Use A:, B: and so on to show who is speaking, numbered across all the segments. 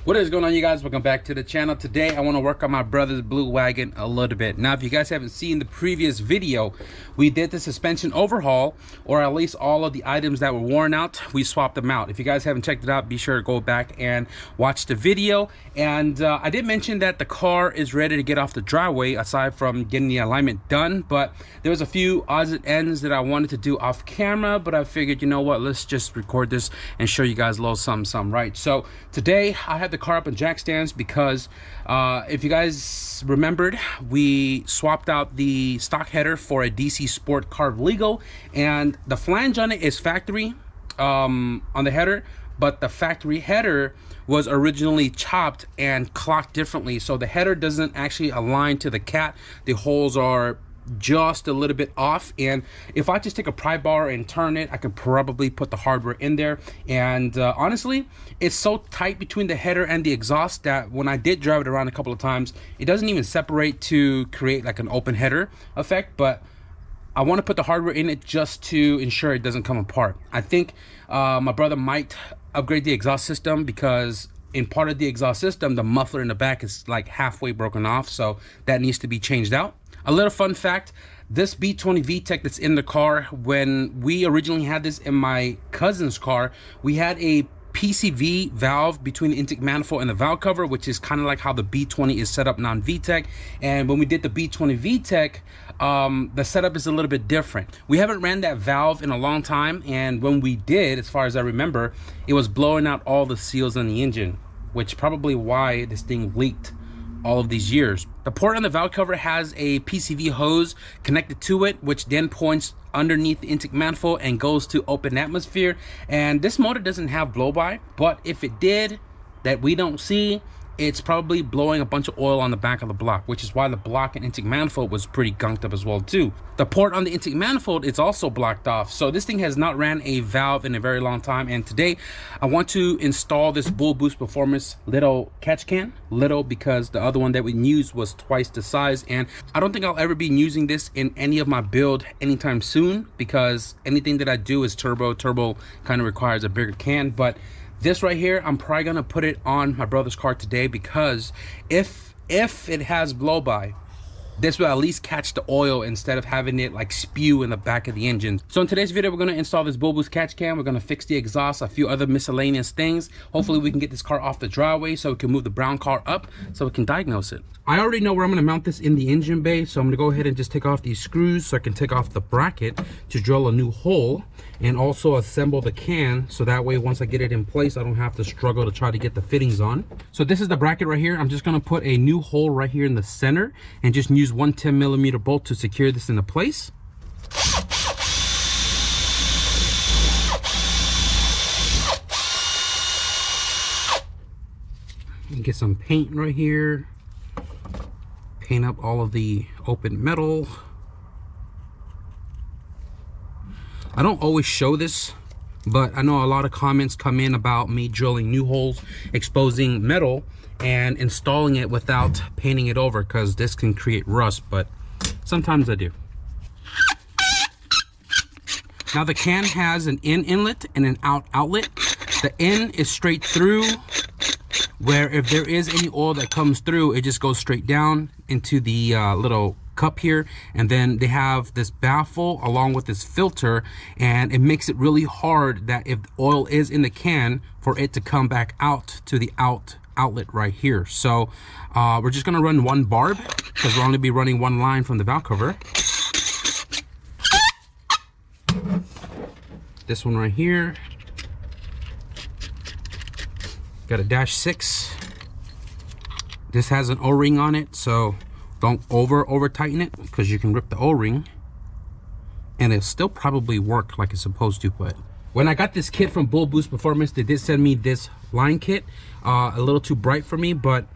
A: What is going on, you guys? Welcome back to the channel. Today I want to work on my brother's blue wagon a little bit. Now, if you guys haven't seen the previous video, we did the suspension overhaul, or at least all of the items that were worn out, we swapped them out. If you guys haven't checked it out, be sure to go back and watch the video. And I did mention that the car is ready to get off the driveway aside from getting the alignment done, but there was a few odds and ends that I wanted to do off camera, but I figured, you know what, let's just record this and show you guys a little something, right? So today I have the car up in jack stands because if you guys remembered, we swapped out the stock header for a DC Sport Carb Legal, and the flange on it is factory on the header, but the factory header was originally chopped and clocked differently, so the header doesn't actually align to the cat. The holes are just a little bit off, and if I just take a pry bar and turn it, I can probably put the hardware in there. And honestly, it's so tight between the header and the exhaust that when I did drive it around a couple of times, it doesn't even separate to create like an open header effect. But I want to put the hardware in it just to ensure it doesn't come apart. I think my brother might upgrade the exhaust system, because in part of the exhaust system, the muffler in the back is like halfway broken off, so that needs to be changed out. A little fun fact, this B20 VTEC that's in the car, when we originally had this in my cousin's car, we had a PCV valve between the intake manifold and the valve cover, which is kind of like how the B20 is set up non-VTEC. And when we did the B20 VTEC, the setup is a little bit different. We haven't ran that valve in a long time, and when we did, as far as I remember, it was blowing out all the seals on the engine, which probably why this thing leaked all of these years. The port on the valve cover has a PCV hose connected to it, which then points underneath the intake manifold and goes to open atmosphere. And this motor doesn't have blow by, but if it did, that we don't see, it's probably blowing a bunch of oil on the back of the block, which is why the block and intake manifold was pretty gunked up as well too. The port on the intake manifold is also blocked off, so this thing has not ran a valve in a very long time. And today I want to install this Bull Boost Performance little catch can. Little because the other one that we used was twice the size, and I don't think I'll ever be using this in any of my build anytime soon, because anything that I do is turbo kind of requires a bigger can. But this right here, I'm probably gonna put it on my brother's car today, because if it has blow by, this will at least catch the oil instead of having it like spew in the back of the engine. So in today's video, we're gonna install this Bull Boost catch can. We're gonna fix the exhaust, a few other miscellaneous things. Hopefully we can get this car off the driveway so we can move the brown car up so we can diagnose it. I already know where I'm gonna mount this in the engine bay, so I'm gonna go ahead and just take off these screws so I can take off the bracket to drill a new hole, and also assemble the can so that way once I get it in place, I don't have to struggle to try to get the fittings on. So this is the bracket right here. I'm just gonna put a new hole right here in the center and just use one 10mm bolt to secure this into place. And get some paint right here. Paint up all of the open metal. I don't always show this, but I know a lot of comments come in about me drilling new holes, exposing metal, and installing it without painting it over, because this can create rust, but sometimes I do. Now the can has an in inlet and an out outlet. The in is straight through, where if there is any oil that comes through, it just goes straight down into the little cup here. And then they have this baffle along with this filter, and it makes it really hard that if oil is in the can, for it to come back out to the outlet right here. So we're just gonna run one barb, because we'll only be running one line from the valve cover. This one right here, got a -6. This has an O-ring on it, so don't over tighten it, because you can rip the O-ring and it'll still probably work like it's supposed to. But when I got this kit from Bull Boost Performance, they did send me this line kit, a little too bright for me, but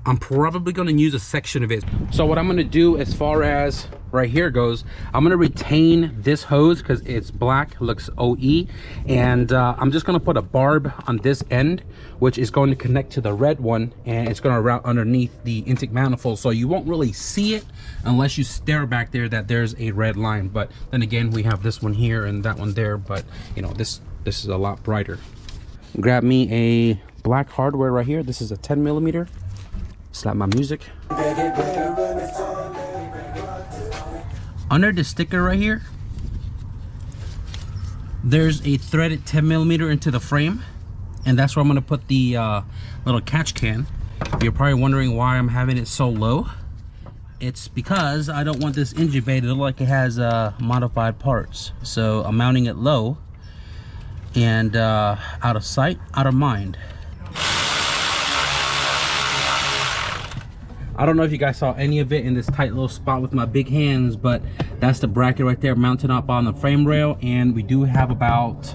A: I'm probably going to use a section of it. So what I'm going to do as far as right here goes, I'm going to retain this hose because it's black, looks OE, and I'm just going to put a barb on this end, which is going to connect to the red one, and it's going to route underneath the intake manifold, so you won't really see it unless you stare back there that there's a red line. But then again, we have this one here and that one there, but you know, this is a lot brighter. Grab me a black hardware right here. This is a 10mm. Slap my music. Under the sticker right here, there's a threaded 10mm into the frame, and that's where I'm going to put the little catch can. You're probably wondering why I'm having it so low. It's because I don't want this engine bay to look like it has modified parts. So I'm mounting it low and out of sight, out of mind. I don't know if you guys saw any of it in this tight little spot with my big hands, but that's the bracket right there mounted up on the frame rail, and we do have about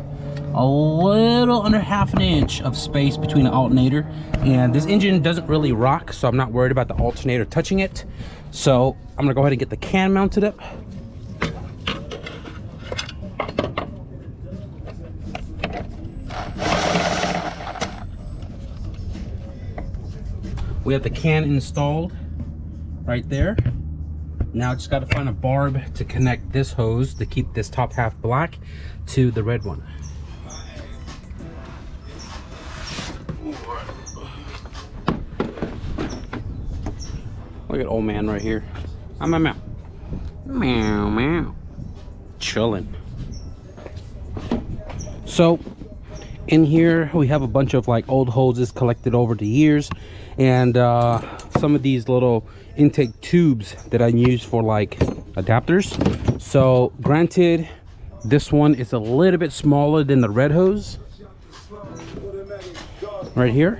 A: a little under ½ an inch of space between the alternator. And this engine doesn't really rock, so I'm not worried about the alternator touching it. So I'm gonna go ahead and get the can mounted up. We have the can installed right there. Now I just got to find a barb to connect this hose to keep this top half black to the red one. Look at old man right here. I'm a meow. Meow meow. Chilling. So in here we have a bunch of like old hoses collected over the years, and some of these little intake tubes that I use for like adapters. So granted, this one is a little bit smaller than the red hose right here,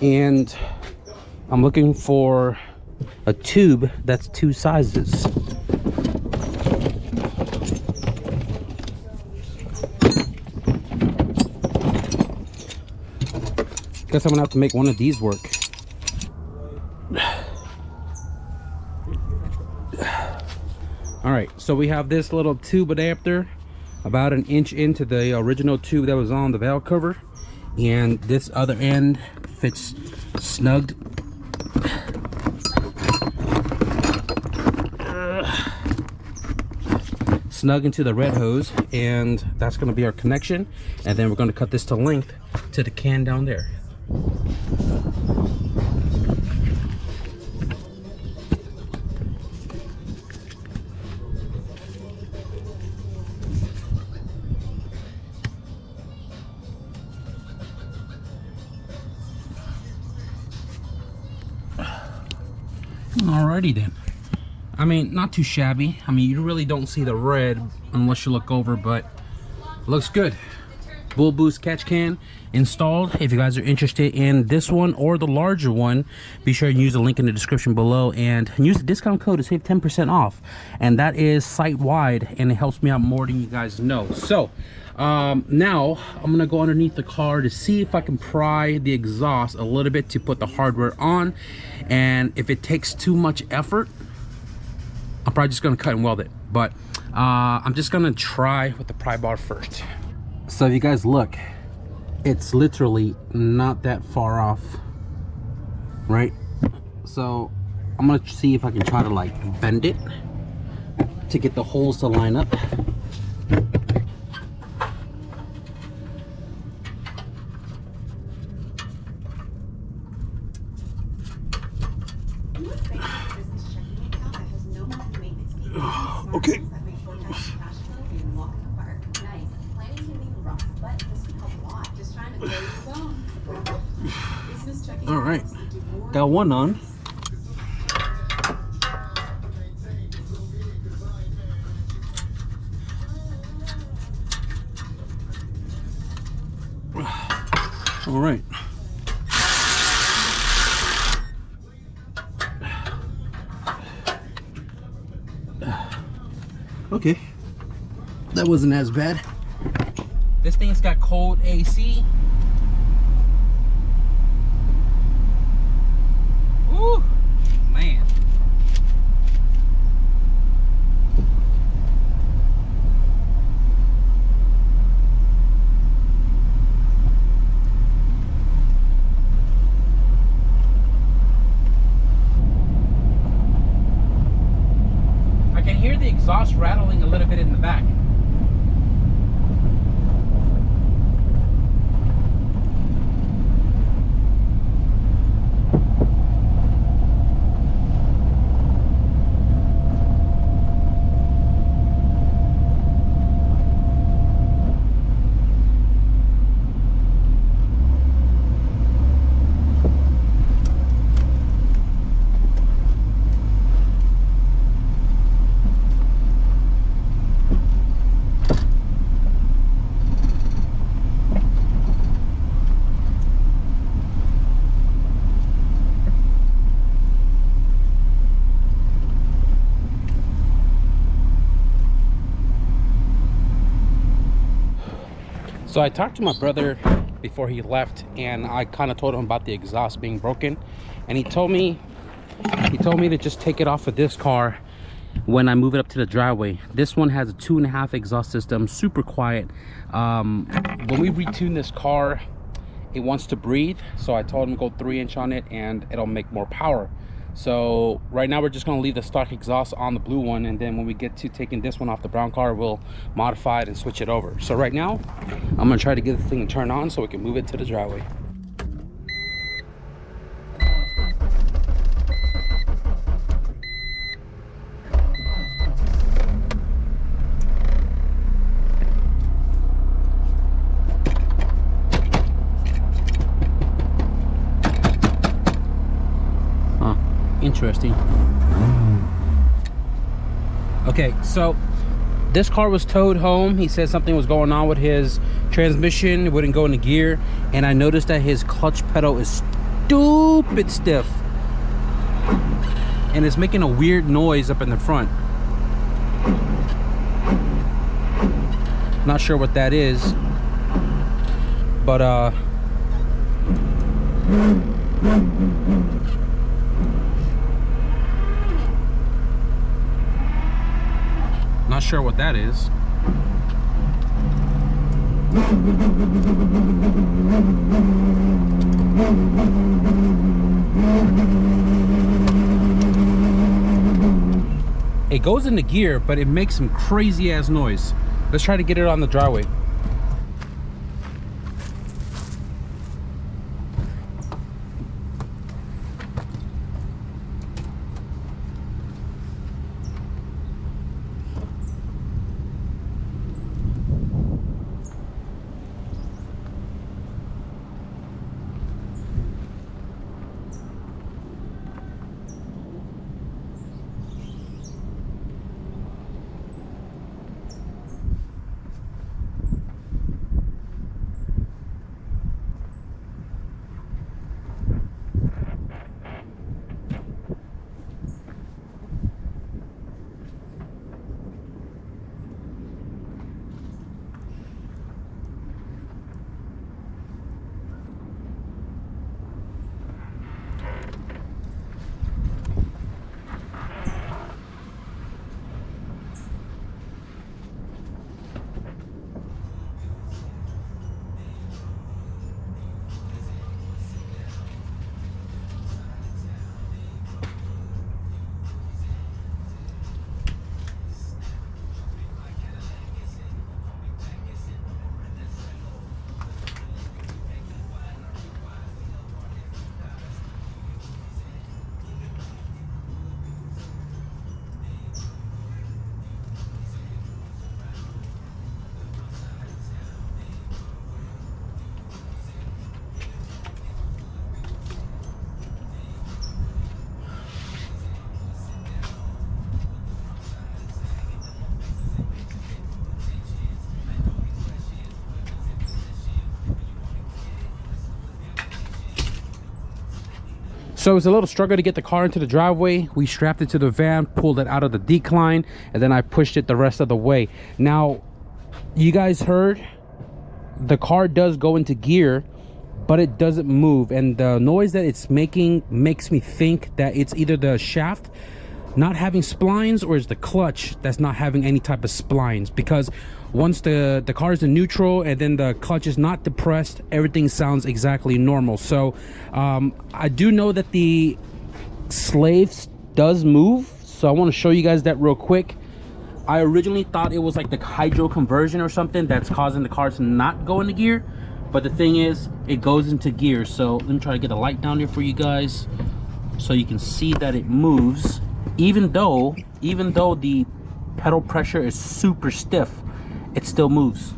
A: and I'm looking for a tube that's 2 sizes. Guess I'm gonna have to make one of these work. All right, so we have this little tube adapter about 1 inch into the original tube that was on the valve cover, and this other end fits snugged into the red hose, and that's going to be our connection. And then we're going to cut this to length to the can down there. Alrighty then. I mean, not too shabby. I mean, you really don't see the red unless you look over, but looks good. Bull Boost catch can installed. If you guys are interested in this one or the larger one, be sure to use the link in the description below and use the discount code to save 10% off. And that is site-wide, and it helps me out more than you guys know. So now I'm gonna go underneath the car to see if I can pry the exhaust a little bit to put the hardware on. And if it takes too much effort, I'm probably just gonna cut and weld it, but I'm just gonna try with the pry bar first. So if you guys look, it's literally not that far off, right? So I'm gonna see if I can try to like bend it to get the holes to line up. Okay. All right, got one on. All right. Okay, that wasn't as bad. This thing's got cold AC. Woo, man. I can hear the exhaust rattling a little bit in the back. So I talked to my brother before he left, and I kind of told him about the exhaust being broken, and he told me to just take it off of this car when I move it up to the driveway. This one has a 2.5 exhaust system, super quiet. When we retune this car, it wants to breathe, so I told him to go 3-inch on it and it'll make more power. So right now we're just going to leave the stock exhaust on the blue one, and then when we get to taking this one off the brown car, we'll modify it and switch it over. So right now I'm going to try to get this thing to turn on so we can move it to the driveway. Interesting. Okay, so this car was towed home. He said something was going on with his transmission. It wouldn't go into gear, and I noticed that his clutch pedal is stupid stiff, and it's making a weird noise up in the front. Not sure what that is, but not sure what that is. It goes into gear, but it makes some crazy ass noise. Let's try to get it on the driveway. So it was a little struggle to get the car into the driveway. We strapped it to the van, pulled it out of the decline, and then I pushed it the rest of the way. Now, you guys heard the car does go into gear, but it doesn't move, and the noise that it's making makes me think that it's either the shaft not having splines or is the clutch that's not having any type of splines, because once the car is in neutral and then the clutch is not depressed, everything sounds exactly normal. So I do know that the slave does move, so I want to show you guys that real quick. I originally thought it was like the hydro conversion or something that's causing the car to not go into gear, but the thing is it goes into gear. So let me try to get a light down here for you guys so you can see that it moves, even though the pedal pressure is super stiff, it still moves.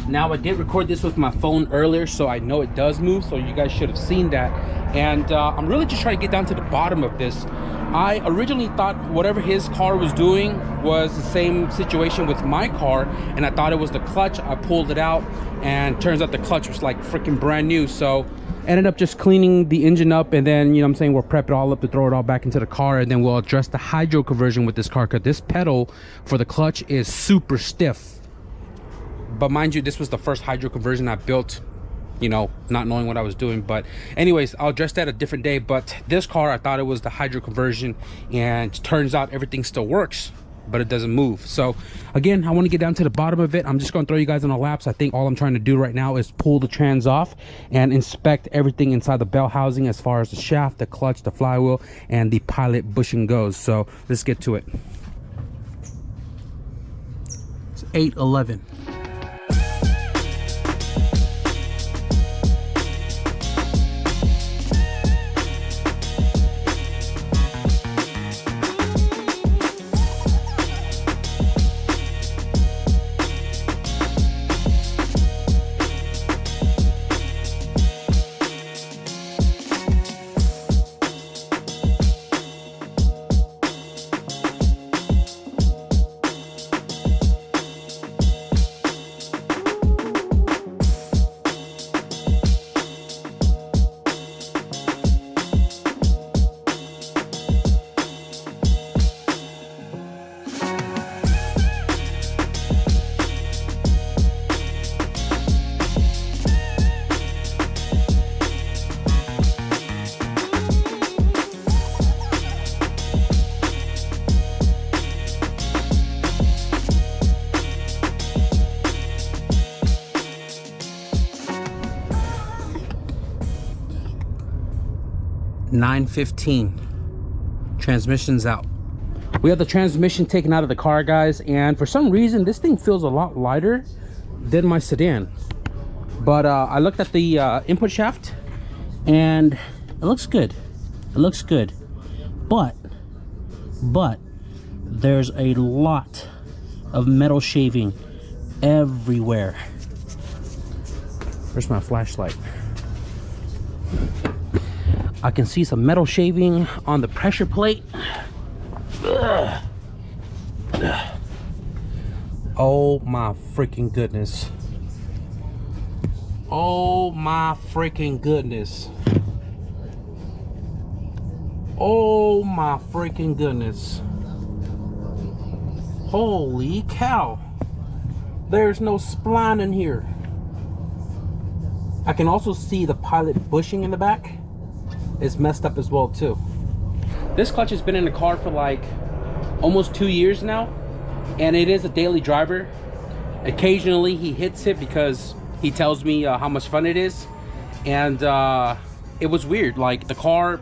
A: Now, I did record this with my phone earlier, so I know it does move, so you guys should have seen that. And I'm really just trying to get down to the bottom of this. I originally thought whatever his car was doing was the same situation with my car, and I thought it was the clutch. I pulled it out, and turns out the clutch was like freaking brand new. So ended up just cleaning the engine up, and then, you know what I'm saying, we'll prep it all up to throw it all back into the car, and then we'll address the hydro conversion with this car, because this pedal for the clutch is super stiff. But mind you, this was the first hydro conversion I built, you know, not knowing what I was doing. But anyways, I'll address that a different day. But this car, I thought it was the hydro conversion, and turns out everything still works, but it doesn't move. So again, I want to get down to the bottom of it. I'm just going to throw you guys on a lapse. I think all I'm trying to do right now is pull the trans off and inspect everything inside the bell housing, as far as the shaft, the clutch, the flywheel, and the pilot bushing goes. So let's get to it. It's 8:11. $9.15. Transmission's out. We have the transmission taken out of the car, guys, and for some reason this thing feels a lot lighter than my sedan. But I looked at the input shaft, and it looks good. It looks good, but there's a lot of metal shaving everywhere. Where's my flashlight? I can see some metal shaving on the pressure plate. Ugh. Ugh. Oh my freaking goodness. Oh my freaking goodness. Oh my freaking goodness. Holy cow. There's no spline in here. I can also see the pilot bushing in the back. It's messed up as well too. This clutch has been in the car for like almost 2 years now, and it is a daily driver. Occasionally he hits it because he tells me how much fun it is, and it was weird. Like the car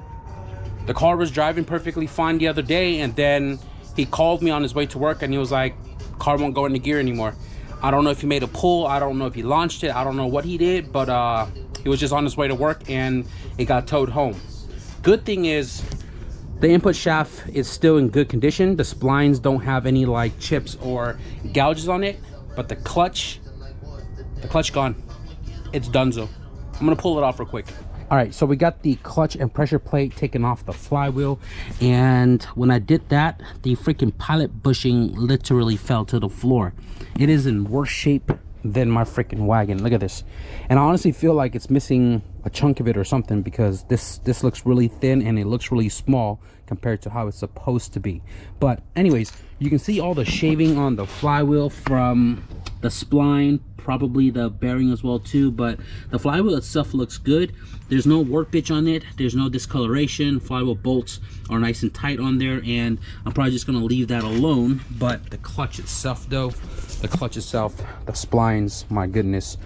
A: was driving perfectly fine the other day, and then he called me on his way to work, and he was like, car won't go into gear anymore. I don't know if he made a pull, I don't know if he launched it, I don't know what he did, but he was just on his way to work and it got towed home. Good thing is the input shaft is still in good condition. The splines don't have any like chips or gouges on it, but the clutch gone. It's donezo. I'm gonna pull it off real quick. All right, so we got the clutch and pressure plate taken off the flywheel, and when I did that, the freaking pilot bushing literally fell to the floor. It is in worse shape than my freaking wagon. Look at this. And I honestly feel like it's missing a chunk of it or something, because this looks really thin and it looks really small compared to how it's supposed to be. But anyways, you can see all the shaving on the flywheel from the spline, probably the bearing as well too, but the flywheel itself looks good. There's no workbench on it, there's no discoloration. Flywheel bolts are nice and tight on there, and I'm probably just gonna leave that alone. But the clutch itself though, the splines, my goodness,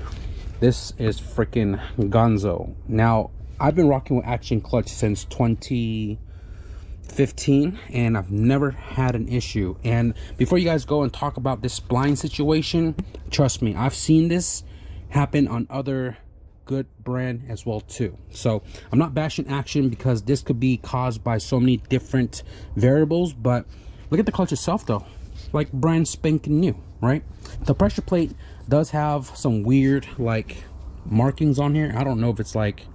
A: this is freaking gonzo. Now I've been rocking with Action Clutch since 2015, and I've never had an issue. And before you guys go and talk about this spline situation, trust me, I've seen this happen on other good brand as well too. So I'm not bashing Action, because this could be caused by so many different variables, but look at the clutch itself though, like brand spanking new, right? The pressure plate does have some weird like markings on here. I don't know if it's like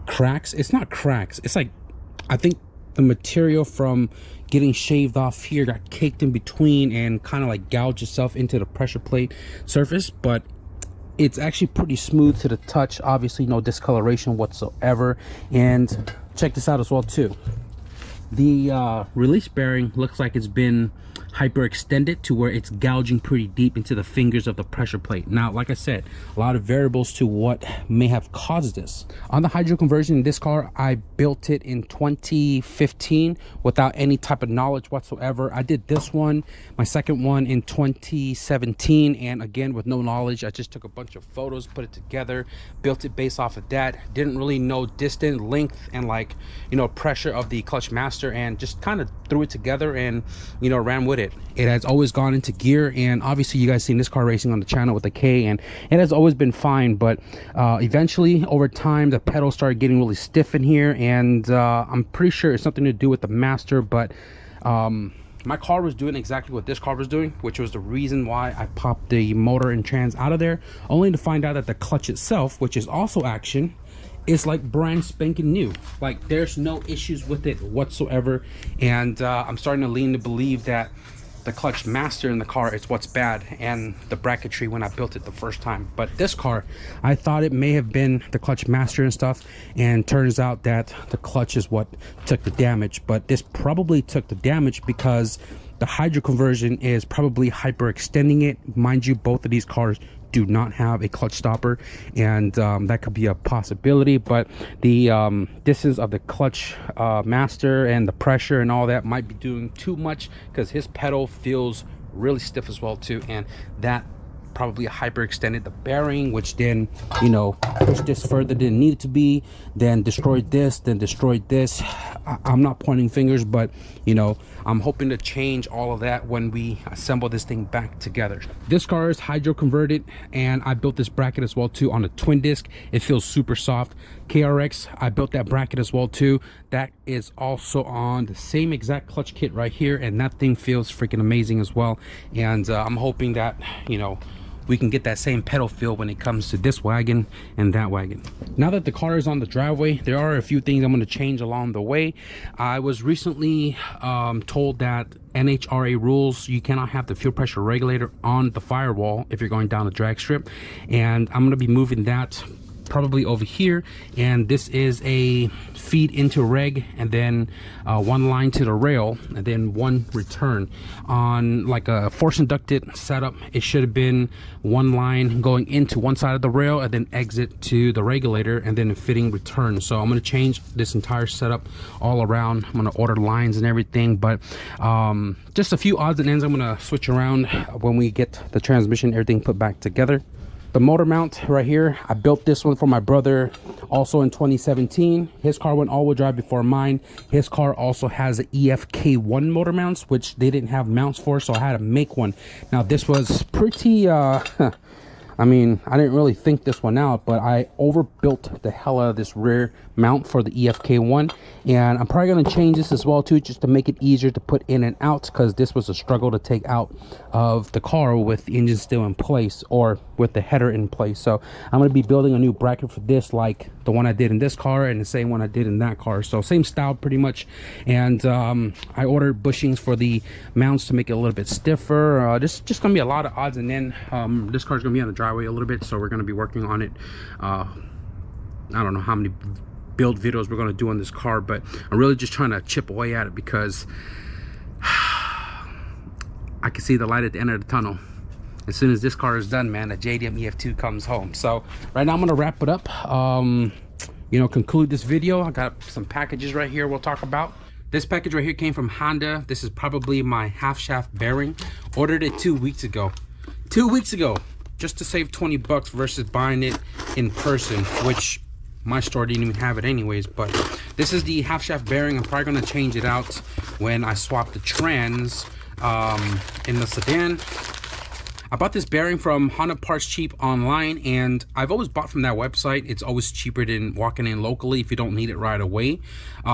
A: cracks. It's not cracks, it's like, I think the material from getting shaved off here got caked in between and kind of like gouged itself into the pressure plate surface. But it's actually pretty smooth to the touch. Obviously no discoloration whatsoever. And check this out as well too. The release bearing looks like it's been hyperextended to where it's gouging pretty deep into the fingers of the pressure plate. Now, like I said, a lot of variables to what may have caused this. On the hydro conversion in this car, I built it in 2015 without any type of knowledge whatsoever. I did this one, my second one, in 2017, and again with no knowledge. I just took a bunch of photos, put it together, built it based off of that. Didn't really know distance, length, and like, you know, pressure of the clutch master, and just kind of threw it together and, you know, ran with it. It has always gone into gear, and obviously you guys seen this car racing on the channel with the K, and it has always been fine. But eventually over time the pedals started getting really stiff in here, and I'm pretty sure it's something to do with the master. But my car was doing exactly what this car was doing, which was the reason why I popped the motor and trans out of there, only to find out that the clutch itself, which is also action, is like brand spanking new. Like there's no issues with it whatsoever. And I'm starting to lean to believe that the clutch master in the car is what's bad, and the bracketry when I built it the first time. But this car, I thought it may have been the clutch master and stuff, and turns out that the clutch is what took the damage. But this probably took the damage because the hydro conversion is probably hyperextending it. Mind you, both of these cars do not have a clutch stopper, and that could be a possibility. But the distance of the clutch master and the pressure and all that might be doing too much, because his pedal feels really stiff as well too, and that probably hyperextended the bearing, which then, you know, pushed this further than it needed to be, then destroyed this, then destroyed this. I'm not pointing fingers, but you know, I'm hoping to change all of that when we assemble this thing back together. This car is hydro converted, and I built this bracket as well too on a twin disc. It feels super soft. KRX, I built that bracket as well too. That is also on the same exact clutch kit right here, and that thing feels freaking amazing as well. And I'm hoping that, you know, we can get that same pedal feel when it comes to this wagon and that wagon. Now that the car is on the driveway, there are a few things I'm going to change along the way. I was recently told that NHRA rules, you cannot have the fuel pressure regulator on the firewall if you're going down the drag strip, and I'm going to be moving that probably over here. And this is a feed into reg, and then one line to the rail, and then one return. On like a force inducted setup, it should have been one line going into one side of the rail and then exit to the regulator, and then a fitting return. So I'm going to change this entire setup all around. I'm going to order lines and everything, but just a few odds and ends I'm going to switch around when we get the transmission, everything put back together. The motor mount right here, I built this one for my brother also in 2017. His car went all-wheel drive before mine. His car also has the K20 motor mounts, which they didn't have mounts for, so I had to make one. Now this was pretty I mean, I didn't really think this one out, but I overbuilt the hell out of this rear mount for the K20, and I'm probably going to change this as well too, just to make it easier to put in and out, because this was a struggle to take out of the car with the engine still in place, or with the header in place. So I'm going to be building a new bracket for this, like the one I did in this car and the same one I did in that car, so same style pretty much. And I ordered bushings for the mounts to make it a little bit stiffer. Just gonna be a lot of odds and ends. This car's gonna be on the driveway a little bit, so we're gonna be working on it. I don't know how many build videos we're gonna do on this car, but I'm really just trying to chip away at it, because I can see the light at the end of the tunnel. As soon as this car is done, man, the JDM EF2 comes home. So right now I'm gonna wrap it up, you know, conclude this video. I got some packages right here we'll talk about. This package right here came from Honda. This is probably my half shaft bearing. Ordered it 2 weeks ago. 2 weeks ago, just to save 20 bucks versus buying it in person, which my store didn't even have it anyways. But this is the half shaft bearing. I'm probably gonna change it out when I swap the trans in the sedan. I bought this bearing from Honda Parts Cheap online, and I've always bought from that website. It's always cheaper than walking in locally if you don't need it right away.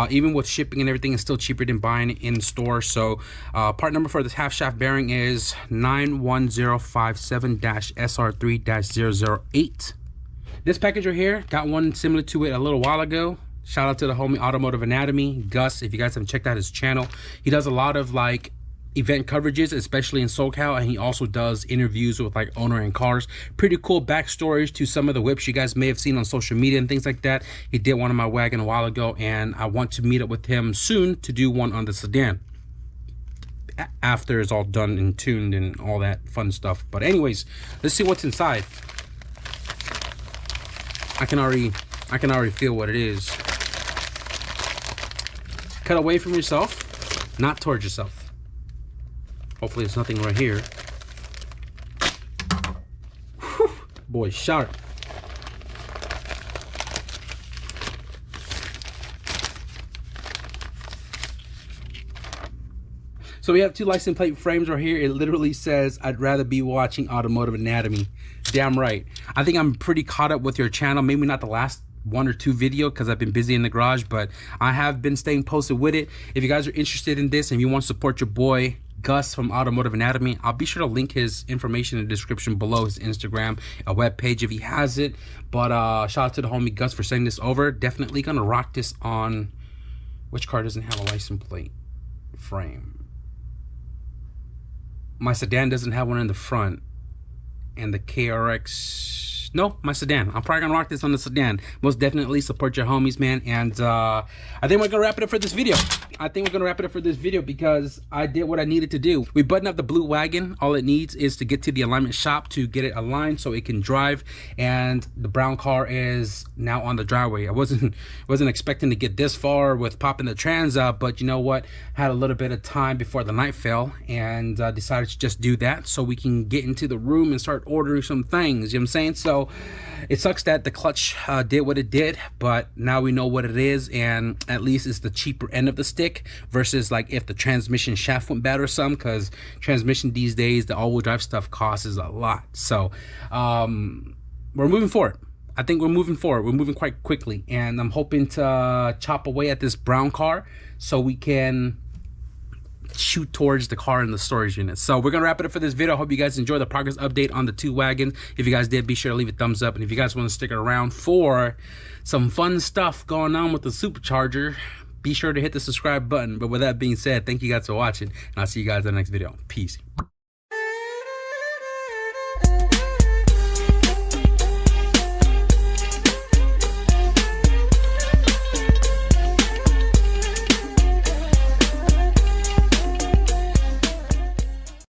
A: Even with shipping and everything, it's still cheaper than buying it in store. So part number for this half shaft bearing is 91057-SR3-008. This package right here, got one similar to it a little while ago. Shout out to the homie Automotive Anatomy, Gus. If you guys haven't checked out his channel, he does a lot of like event coverages, especially in SoCal, and he also does interviews with like owner and cars. Pretty cool backstories to some of the whips you guys may have seen on social media and things like that. He did one on my wagon a while ago, and I want to meet up with him soon to do one on the sedan after it's all done and tuned and all that fun stuff. But anyways, let's see what's inside. I can already feel what it is. Cut away from yourself, not towards yourself. Hopefully there's nothing right here. Whew, boy, sharp. So we have two license plate frames right here. It literally says, "I'd rather be watching Automotive Anatomy." Damn right. I think I'm pretty caught up with your channel. Maybe not the last 1 or 2 video because I've been busy in the garage, but I have been staying posted with it. If you guys are interested in this and you want to support your boy Gus from Automotive Anatomy, I'll be sure to link his information in the description below, his Instagram, a web page if he has it. But shout out to the homie Gus for sending this over. Definitely gonna rock this on, which car doesn't have a license plate frame? My sedan doesn't have one in the front, and the KRX, no, my sedan. I'm probably gonna rock this on the sedan. Most definitely support your homies, man. And I think we're gonna wrap it up for this video. Because I did what I needed to do. We buttoned up the blue wagon. All it needs is to get to the alignment shop to get it aligned so it can drive. And the brown car is now on the driveway. I wasn't expecting to get this far with popping the trans up, but you know what? Had a little bit of time before the night fell, and decided to just do that so we can get into the room and start ordering some things. You know what I'm saying? So it sucks that the clutch did what it did, but now we know what it is, and at least it's the cheaper end of the stick versus like if the transmission shaft went bad or something, because transmission these days, the all-wheel drive stuff costs a lot. So we're moving forward. I think we're moving forward. We're moving quite quickly, and I'm hoping to chop away at this brown car so we can shoot towards the car in the storage unit. So we're gonna wrap it up for this video. I hope you guys enjoy the progress update on the 2 wagons. If you guys did, be sure to leave a thumbs up, and if you guys want to stick around for some fun stuff going on with the Supercharger, be sure to hit the subscribe button. But with that being said, thank you guys for watching, and I'll see you guys in the next video. Peace.